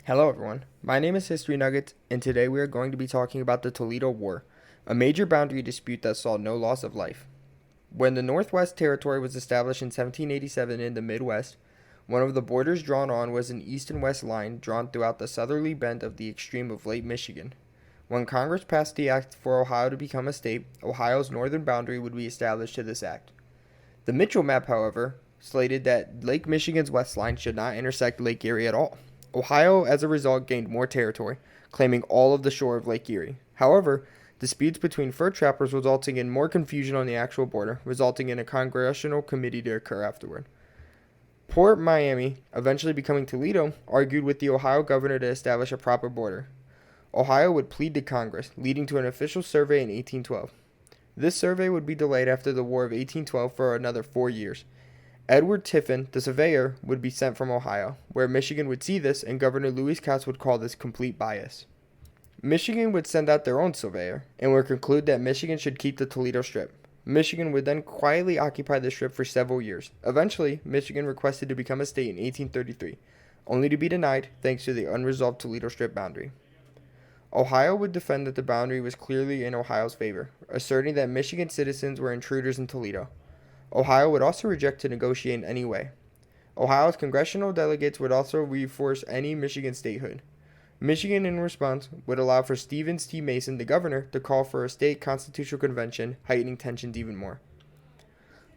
Hello everyone, my name is History Nuggets, and today we are going to be talking about the Toledo War, a major boundary dispute that saw no loss of life. When the Northwest Territory was established in 1787 in the Midwest, one of the borders drawn on was an east and west line drawn throughout the southerly bend of the extreme of Lake Michigan. When Congress passed the act for Ohio to become a state, Ohio's northern boundary would be established to this act. The Mitchell map, however, slated that Lake Michigan's west line should not intersect Lake Erie at all. Ohio, as a result, gained more territory, claiming all of the shore of Lake Erie. However, disputes between fur trappers resulting in more confusion on the actual border, resulting in a congressional committee to occur afterward. Port Miami, eventually becoming Toledo, argued with the Ohio governor to establish a proper border. Ohio would plead to Congress, leading to an official survey in 1812. This survey would be delayed after the War of 1812 for another 4 years. Edward Tiffin, the surveyor, would be sent from Ohio, where Michigan would see this, and Governor Louis Katz would call this complete bias. Michigan would send out their own surveyor, and would conclude that Michigan should keep the Toledo Strip. Michigan would then quietly occupy the Strip for several years. Eventually, Michigan requested to become a state in 1833, only to be denied thanks to the unresolved Toledo Strip boundary. Ohio would defend that the boundary was clearly in Ohio's favor, asserting that Michigan citizens were intruders in Toledo. Ohio would also reject to negotiate in any way. Ohio's congressional delegates would also reinforce any Michigan statehood. Michigan, in response, would allow for Stevens T. Mason, the governor, to call for a state constitutional convention, heightening tensions even more.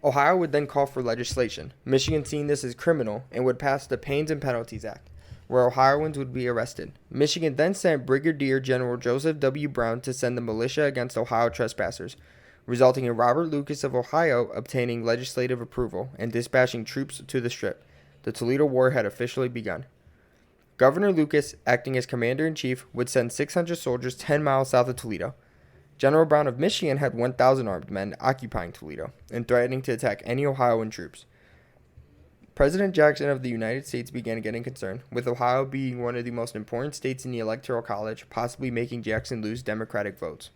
Ohio would then call for legislation, Michigan seeing this as criminal, and would pass the Pains and Penalties Act, where Ohioans would be arrested. Michigan then sent Brigadier General Joseph W. Brown to send the militia against Ohio trespassers, resulting in Robert Lucas of Ohio obtaining legislative approval and dispatching troops to the Strip. The Toledo War had officially begun. Governor Lucas, acting as commander-in-chief, would send 600 soldiers 10 miles south of Toledo. General Brown of Michigan had 1,000 armed men occupying Toledo and threatening to attack any Ohioan troops. President Jackson of the United States began getting concerned, with Ohio being one of the most important states in the Electoral College, possibly making Jackson lose Democratic votes.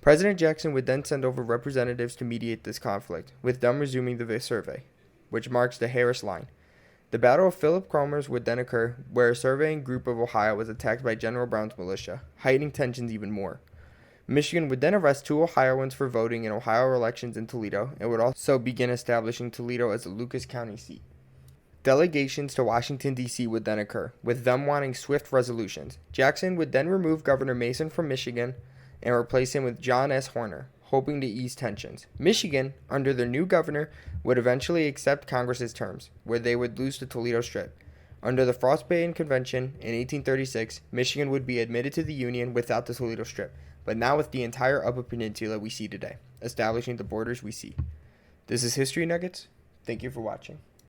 President Jackson would then send over representatives to mediate this conflict, with them resuming the survey, which marks the Harris Line. The Battle of Philip Cromer's would then occur, where a surveying group of Ohio was attacked by General Brown's militia, heightening tensions even more. Michigan would then arrest 2 Ohioans for voting in Ohio elections in Toledo, and would also begin establishing Toledo as a Lucas County seat. Delegations to Washington, D.C. would then occur, with them wanting swift resolutions. Jackson would then remove Governor Mason from Michigan and replace him with John S. Horner, hoping to ease tensions. Michigan, under their new governor, would eventually accept Congress's terms, where they would lose the Toledo Strip. Under the Frostbitten Convention in 1836, Michigan would be admitted to the Union without the Toledo Strip, but now with the entire Upper Peninsula we see today, establishing the borders we see. This is History Nuggets. Thank you for watching.